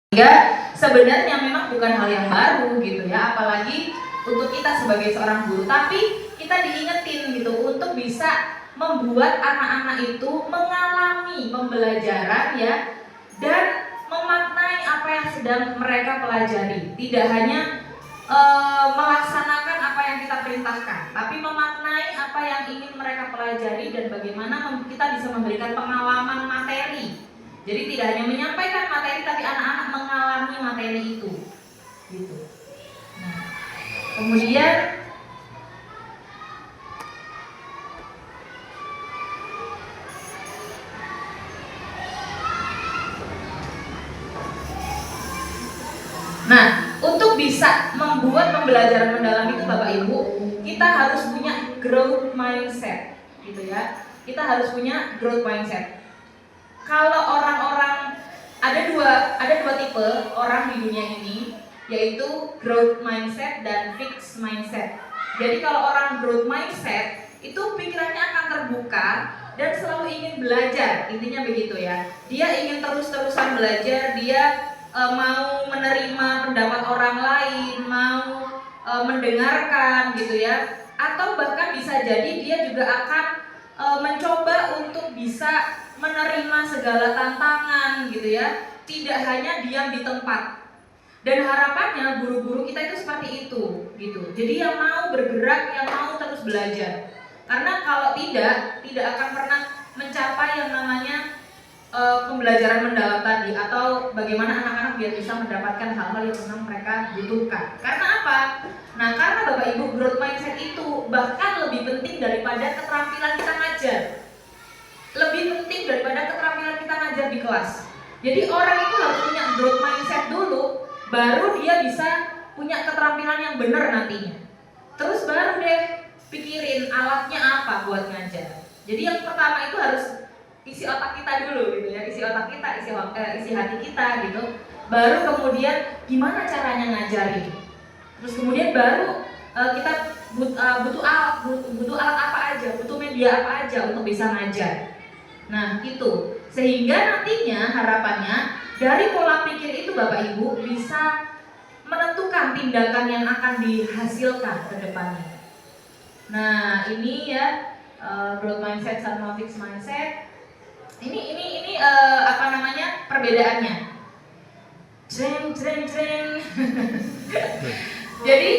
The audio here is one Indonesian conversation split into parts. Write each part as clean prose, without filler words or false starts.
Sehingga sebenarnya memang bukan hal yang baru gitu ya, apalagi untuk kita sebagai seorang guru, tapi kita diingetin gitu untuk bisa membuat anak-anak itu mengalami pembelajaran ya, dan memaknai apa yang sedang mereka pelajari. Tidak hanya melaksanakan apa yang kita perintahkan, tapi memaknai apa yang ingin mereka pelajari dan bagaimana kita bisa memberikan pengalaman materi. Jadi tidak hanya menyampaikan materi, tapi anak-anak mengalami materi itu, gitu. Nah, kemudian untuk bisa membuat pembelajaran mendalam itu Bapak Ibu, kita harus punya growth mindset, gitu ya. Kita harus punya growth mindset. Kalau orang-orang ada dua tipe orang di dunia ini, yaitu growth mindset dan fixed mindset. Jadi kalau orang growth mindset itu pikirannya akan terbuka dan selalu ingin belajar, intinya begitu ya. Dia ingin terus-terusan belajar, dia mau menerima pendapat orang lain, mau mendengarkan gitu ya. Atau bahkan bisa jadi dia juga akan mencoba untuk bisa menerima segala tantangan gitu ya, tidak hanya diam di tempat. Dan harapannya guru-guru kita itu seperti itu gitu. Jadi yang mau bergerak, yang mau terus belajar. Karena kalau tidak akan pernah mencapai yang namanya pembelajaran mendalam tadi, atau bagaimana anak-anak biar bisa mendapatkan hal-hal yang memang mereka butuhkan. Karena apa? Nah, karena Bapak Ibu, growth mindset itu bahkan lebih penting daripada keterampilan kita ngajar. Lebih penting daripada keterampilan kita ngajar di kelas. Jadi orang itu harus punya growth mindset dulu, baru dia bisa punya keterampilan yang benar nantinya. Terus baru deh pikirin alatnya apa buat ngajar. Jadi yang pertama itu harus isi otak kita dulu gitu ya, isi otak kita, isi hati kita gitu. Baru kemudian gimana caranya ngajarin. Terus kemudian baru kita butuh alat apa aja, butuh media apa aja untuk bisa ngajar. Nah itu, sehingga nantinya harapannya dari pola pikir itu Bapak Ibu bisa menentukan tindakan yang akan dihasilkan ke depannya. Nah ini ya growth mindset sama fixed mindset. Ini apa namanya perbedaannya? Jreng. Jadi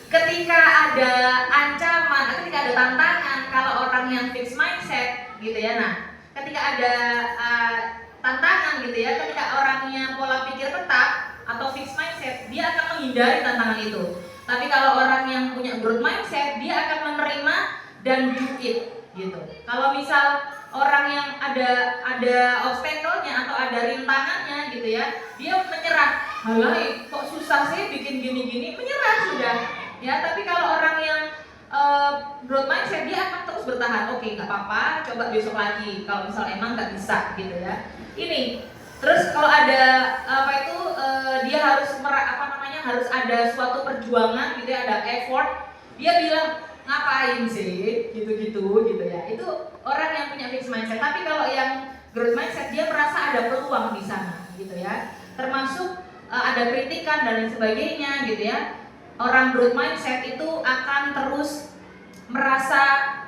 ketika ada ancaman, ketika ada tantangan, kalau orang yang fixed mindset gitu ya, nah ketika ada tantangan gitu ya, ketika orangnya pola pikir tetap atau fixed mindset, dia akan menghindari tantangan itu. Tapi kalau orang yang punya growth mindset, dia akan menerima dan do it gitu. Kalau misal orang yang ada obstacle-nya atau ada rintangannya gitu ya, dia menyerah. Halai, kok susah sih bikin gini-gini, menyerah sudah. Ya, tapi kalau orang yang growth mindset, dia akan terus bertahan. Oke, nggak apa-apa, coba besok lagi. Kalau misal emang nggak bisa gitu ya. Ini. Terus kalau ada dia harus harus ada suatu perjuangan gitu ya, ada effort. Dia bilang ngapain sih gitu ya. Itu orang yang punya fixed mindset. Tapi kalau yang growth mindset, dia merasa ada peluang di sana gitu ya. Termasuk ada kritikan dan lain sebagainya gitu ya. Orang growth mindset itu akan terus merasa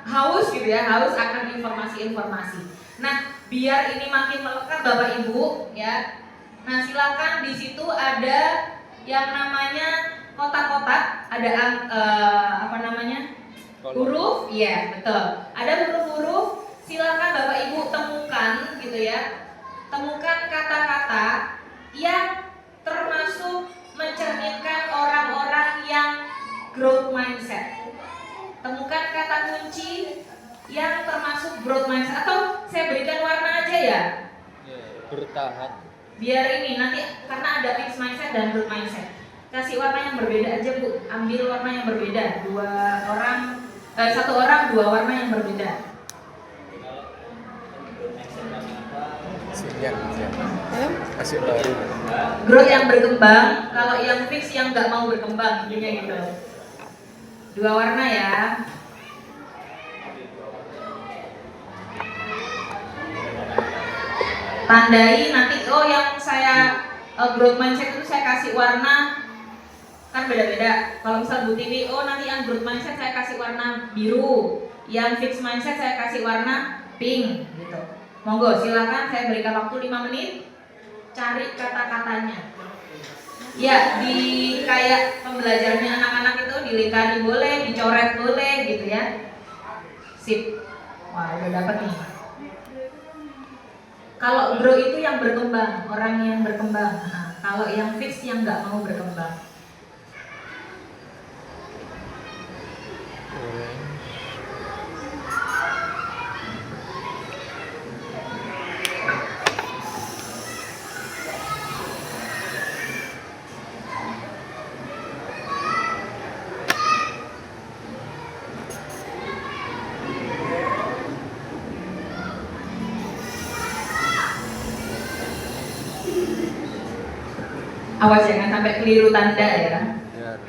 haus gitu ya, haus akan informasi-informasi. Nah, biar ini makin melekat Bapak Ibu ya. Nah, silakan di situ ada yang namanya kotak-kotak, ada huruf, iya betul. Ada huruf-huruf, silakan Bapak Ibu temukan gitu ya. Temukan kata-kata yang termasuk mencerminkan orang-orang yang growth mindset. Temukan kata kunci yang termasuk growth mindset, atau saya berikan warna aja ya. Bertahan. Biar ini nanti karena ada fixed mindset dan growth mindset. Kasih warna yang berbeda aja Bu. Ambil warna yang berbeda. Satu orang dua warna yang berbeda. Siap. Kasih baru. Growth yang berkembang, kalau yang fix yang nggak mau berkembang, intinya gitu. Dua warna ya. Tandai nanti yang saya growth mindset itu saya kasih warna kan beda-beda. Kalau misal Bu Tiwi, oh nanti yang growth mindset saya kasih warna biru, yang fixed mindset saya kasih warna pink gitu. Monggo silakan, saya berikan waktu 5 menit cari kata-katanya. Ya, di kayak pembelajarannya anak-anak itu dilingkari boleh, dicoret boleh gitu ya. Sip. Wah, udah dapet nih. Kalau grow itu yang berkembang, orang yang berkembang. Nah, kalau yang fix yang nggak mau berkembang. Awas jangan sampai keliru tanda ya. Ya.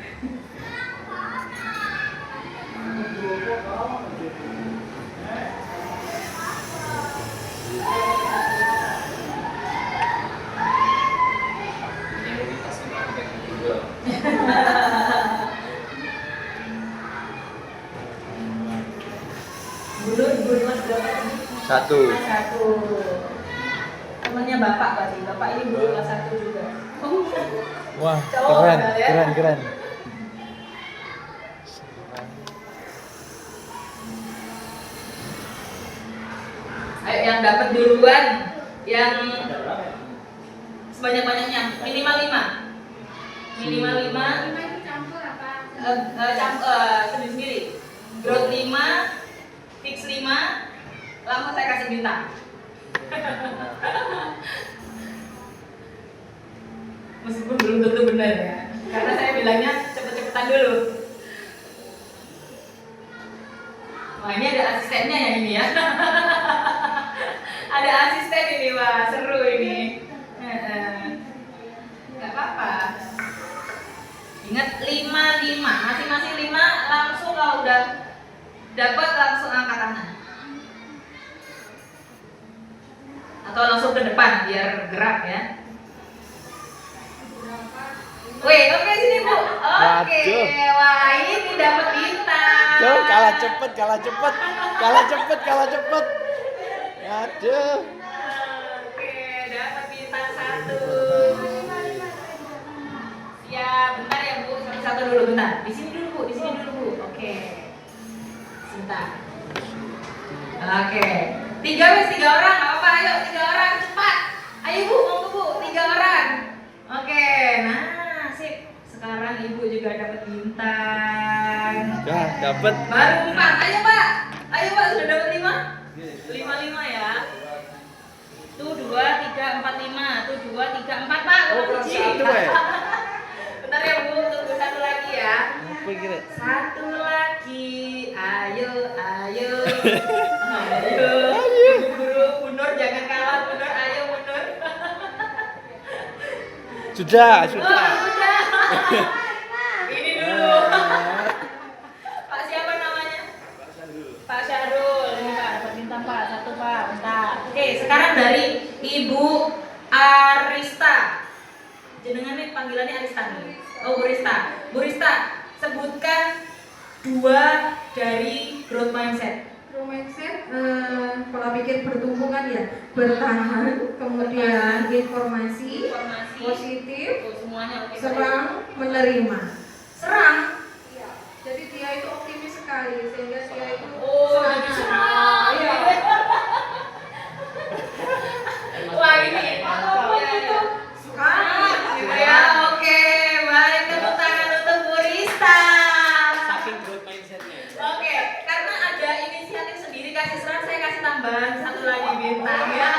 Bunur berapa? Satu. Satu. Temannya bapak berarti. Bapak ini guru kelas 1 juga. Wah, Cowok keren, ya? keren, keren. Ayo yang dapat duluan, yang sebanyak-banyaknya minimal 5. Minimal 5. Itu campur apa? Sendiri-sendiri. Growth 5, fix 5, langsung saya kasih bintang. Meskipun belum tentu benar ya, karena saya bilangnya cepet-cepetan dulu. Wah, ini ada asistennya yang ini ya. Ada asisten ini, Pak. Seru ini. Nggak apa-apa. Ingat 5, masing-masing 5, langsung kalau udah dapat langsung angkat tangan. Atau langsung ke depan biar gerak ya. Wih, oke sini Bu. Oke, Waduh. wah ini dapat bintang. Tuh, kalah cepet, kalah cepet, kalah cepet, kalah cepet. Aduh. Oke, dapat bintang 1. Siap, bentar ya Bu, satu-satu dulu bentar. Di sini dulu Bu, di sini dulu Bu. Oke. Sebentar. Oke. 3 orang, nggak apa-apa. Ayo 3 orang cepat. Ayo Bu, monggo Bu, 3 orang. Oke, nah sip. Sekarang Ibu juga dapat bintang. Dah, dapet. Baru 4. Ayo Pak. Ayo Pak, sudah dapat 5? 5 ya. Tuh 2, 3, 4, 5. Tuh 2, 3, 4 Pak. Oh, kurang Uji. 1 ya? Bentar ya Bu, tunggu 1 lagi ya. Apa kira? 1 lagi. Ayo, ayo. Ayo. Guru mundur, jangan kalah mundur. Ayo mundur. Sudah, Oh, sudah. sudah. Ini dulu. Pak siapa namanya? Pak Syahrul. Ini Pak, dapat bintang Pak. 1 Pak, bentar. Oke, sekarang dari Ibu Arista. Jenengan panggilannya Arista nih. Oh, Bu Rista. Bu Rista, sebutkan 2 dari growth mindset. Grow mindset, pola pikir bertumbuh kan ya, bertahan, kemudian informasi, positif, Oh, semuanya oke. serang, menerima. Serang. Iya. Jadi dia itu optimis sekali sehingga dia itu Oh, jadi serang. Iya. Wah, ini Apapun ya, itu ya. semangat Gitu ya. Oke, baik, tepuk tangan untuk Bu Rista. Saking growth mindsetnya. Oke, karena ada inisiatif sendiri kasih serang, saya kasih tambahan 1 lagi bintang ya.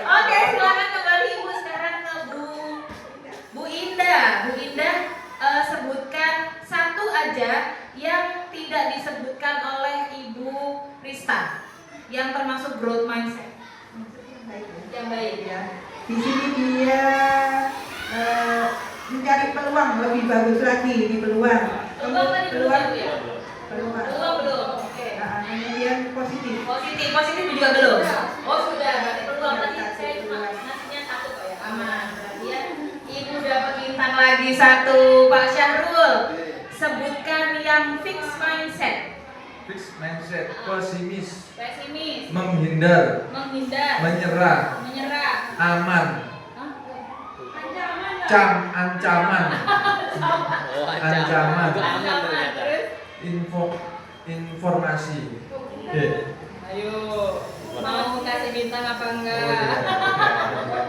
Oke, silakan kembali Ibu sekarang ke Bu Indah. Bu Indah, sebutkan 1 aja yang tidak disebutkan oleh Ibu Rista, yang termasuk growth mindset. Yang baik ya. Di sini dia mencari peluang lebih bagus lagi ini peluang. Peluang tadi belum ya, Bu ya? Peluang. Belum. Oke. Nah, kemudian positif. Positif juga belum. Oh sudah, berarti peluang tadi saya cuma ngasihnya 1 kok ya. Aman. Berarti ya lagi satu, Pak Syahrul. Sebutkan yang fixed mindset. Fixed mindset, pesimis, Pesimis, menghindar, menghindar, menyerah, menyerah, aman, Hah? ancaman, Oh, Ancaman. Itu aman ternyata. Terus, informasi. ayo, mau kasih bintang apa Oh, enggak?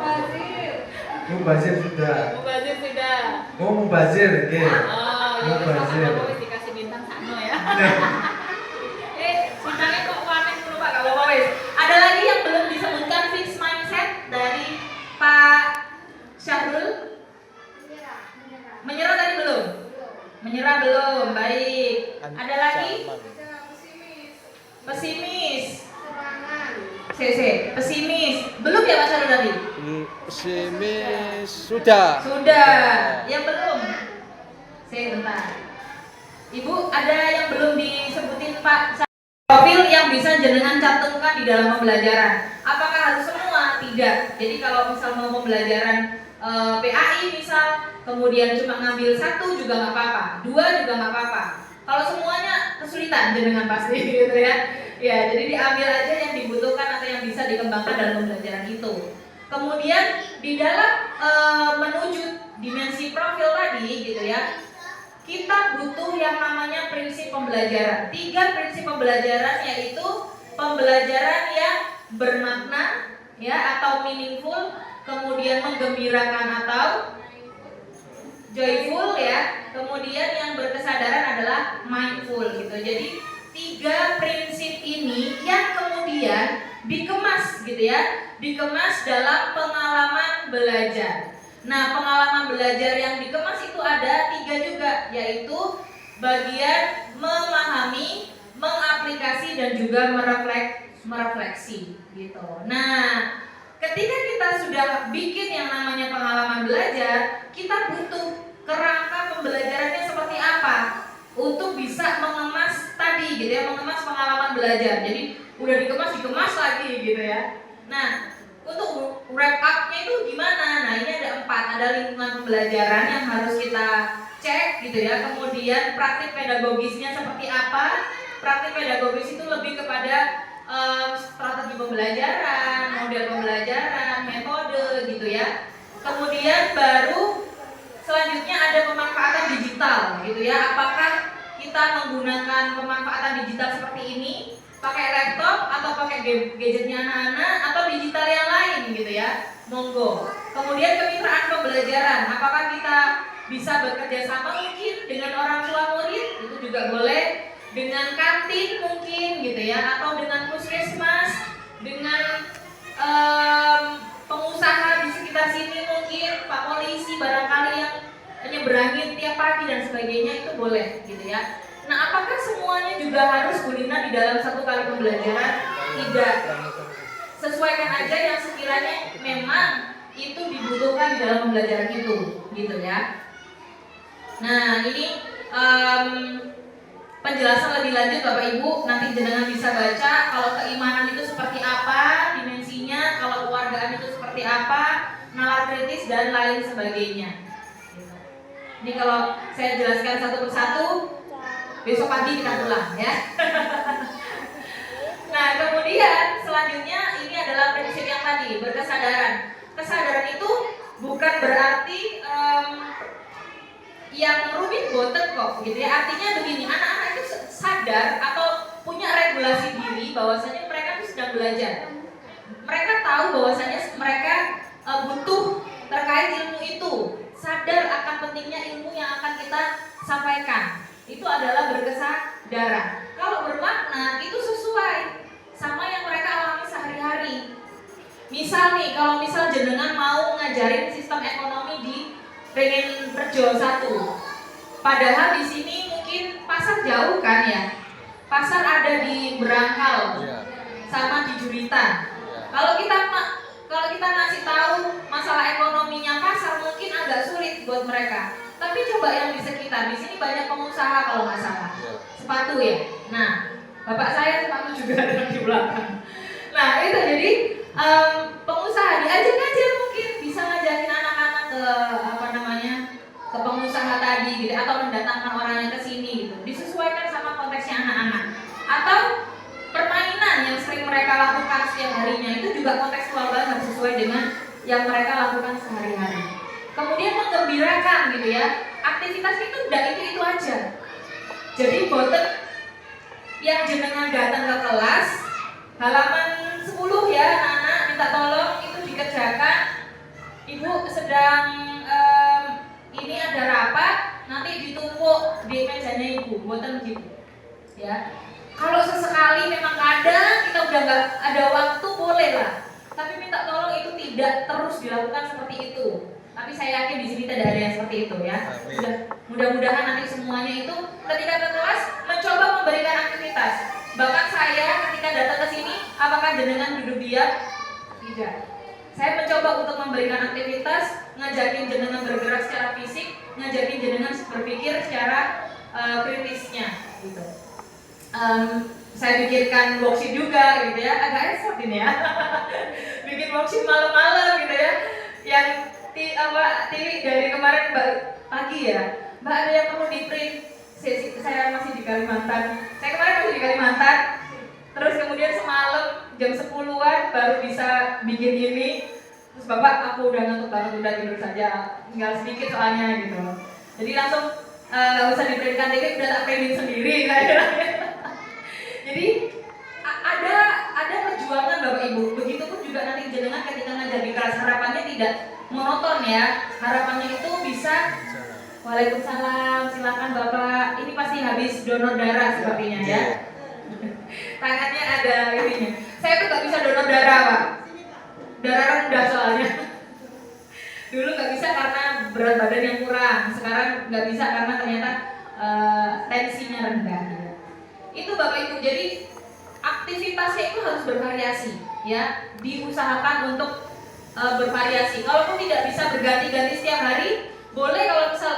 Wazir. Mubazir sudah. Mubazir sudah. Oh, mubazir, oke. Oh, ya terus Mubazir. Pak Wis dikasih bintang sano ya. Bintangnya kok aneh dulu Pak kalau Pak Wis. Ada lagi yang belum disebutkan fixed mindset dari Pak Syahrul? Menyerah tadi belum? Menyerah belum, baik. Ada lagi? Ada pesimis. Pesimis. Serangan. Pesimis. Belum ya Pak Syahrul tadi? Pesimis sudah. Sudah. Yang belum? Bentar. Ibu, ada yang belum disebutin Pak? Profil yang bisa jenengan cantumkan di dalam pembelajaran. Apakah harus semua? Tidak. Jadi kalau misal mau pembelajaran PAI misal, kemudian cuma ngambil satu juga nggak apa-apa, dua juga nggak apa-apa. Kalau semuanya kesulitan jenengan pasti gitu ya. Ya, jadi diambil aja yang dibutuhkan atau yang bisa dikembangkan dalam pembelajaran itu. Kemudian di dalam menuju dimensi profil tadi gitu ya, kita butuh yang namanya prinsip pembelajaran. 3 prinsip pembelajaran, yaitu pembelajaran yang bermakna ya atau meaningful, kemudian menggembirakan atau joyful ya, kemudian yang berkesadaran adalah mindful gitu. Jadi 3 prinsip ini yang kemudian dikemas gitu ya, dikemas dalam pengalaman belajar. Nah, pengalaman belajar yang dikemas itu ada 3 juga, yaitu bagian memahami, mengaplikasi dan juga merefleksi gitu. Nah, ketika kita sudah bikin yang namanya pengalaman belajar, kita butuh kerangka pembelajarannya seperti apa untuk bisa mengemas tadi gitu ya, mengemas pengalaman belajar. Jadi udah dikemas lagi gitu ya. Nah, untuk wrap up-nya itu gimana? Nah, ini ada 4, ada lingkungan pembelajaran yang harus kita cek gitu ya. Kemudian praktik pedagogisnya seperti apa? Praktik pedagogis itu lebih kepada strategi pembelajaran, model pembelajaran, metode gitu ya. Kemudian baru selanjutnya ada pemanfaatan digital gitu ya. Apakah kita menggunakan pemanfaatan digital seperti ini? Pakai laptop atau pakai gadgetnya anak-anak atau digital yang lain gitu ya, monggo. Kemudian kemitraan pembelajaran, apakah kita bisa bekerja sama mungkin dengan orang tua murid, itu juga boleh, dengan kantin mungkin gitu ya, atau dengan puskesmas, dengan pengusaha di sekitar sini mungkin, Pak Polisi barangkali yang nyeberangin tiap pagi dan sebagainya, itu boleh gitu ya. Nah, apakah semuanya juga harus kuliner di dalam 1 kali pembelajaran? Tidak. Sesuaikan aja yang sekiranya memang itu dibutuhkan di dalam pembelajaran itu, gitu ya. Nah, ini penjelasan lebih lanjut Bapak Ibu, nanti jenengan bisa baca kalau keimanan itu seperti apa dimensinya, kalau keluargaan itu seperti apa, nalar kritis dan lain sebagainya. Ini kalau saya jelaskan satu persatu, besok pagi kita ulang ya. Nah, kemudian selanjutnya ini adalah prinsip yang tadi, berkesadaran. Kesadaran itu bukan berarti yang rumit boten kok gitu ya. Artinya begini, anak-anak itu sadar atau punya regulasi diri bahwasanya mereka itu sedang belajar. Mereka tahu bahwasanya mereka butuh terkait ilmu itu, sadar akan pentingnya ilmu yang akan kita sampaikan. Itu adalah berkesadaran. Kalau bermakna itu sesuai sama yang mereka alami sehari-hari. Misal nih, kalau misal jenengan mau ngajarin sistem ekonomi di pengen Rejo 1, padahal di sini mungkin pasar jauh kan ya. Pasar ada di Berangkal, sama di Juritan. Kalau kita ngasih tahu masalah ekonominya pasar mungkin agak sulit buat mereka. Tapi coba yang di sekitar, di sini banyak pengusaha kalau nggak salah, sepatu ya. Nah, bapak saya sepatu juga ada di belakang. Nah itu jadi pengusaha diajak aja mungkin bisa ngajakin anak-anak ke tadi gitu, atau mendatangkan orangnya ke sini gitu. Disesuaikan sama konteksnya anak-anak. Atau permainan yang sering mereka lakukan setiap harinya itu juga kontekstual banget sesuai dengan yang mereka lakukan sehari-hari. Kemudian menggembirakan gitu ya. Aktivitas itu tidak itu aja. Jadi boten yang jenengan datang ke kelas halaman 10 ya anak-anak, minta tolong itu dikerjakan. Ibu sedang ini ada rapat, nanti ditumpuk di mejanya ibu, boten gitu ya. Kalau sesekali memang kadang kita udah nggak ada waktu, boleh lah. Tapi minta tolong itu tidak terus dilakukan seperti itu. Tapi saya yakin di sini tidak ada yang seperti itu ya. Mudah-mudahan nanti semuanya itu ketika ke kelas mencoba memberikan aktivitas. Bahkan saya ketika datang ke sini, apakah jenengan duduk diam? Tidak. Saya mencoba untuk memberikan aktivitas, ngajakin jenengan bergerak secara fisik, ngajakin jenengan berpikir secara kritisnya gitu. Saya bikinkan worksheet juga gitu ya, agak effort ini ya. Bikin worksheet malam-malam gitu ya. Yang Tiwi dari kemarin pagi ya, Mbak ada yang perlu di print. Saya masih di Kalimantan. Saya kemarin masih di Kalimantan. Terus kemudian semalam jam 10-an baru bisa bikin ini. Terus Bapak, aku udah ngantuk banget, udah tidur saja. Tinggal sedikit soalnya gitu. Jadi langsung nggak usah diprintkan titik, udah tak printin sendiri saya. Jadi ada perjuangan Bapak Ibu. Begitupun juga nanti jenengan ketika ngajar di kelas, harapannya tidak monoton ya. Harapannya itu bisa. Waalaikumsalam, silakan Bapak. Ini pasti habis donor darah sepertinya ya. Tangannya ada ininya. Saya tuh nggak bisa donor darah Pak. Darah rendah soalnya. Dulu nggak bisa karena berat badan yang kurang. Sekarang nggak bisa karena ternyata tensinya rendah. Itu Bapak Ibu, jadi aktivitasnya itu harus bervariasi ya, diusahakan untuk bervariasi. Kalaupun tidak bisa berganti-ganti setiap hari, boleh kalau misal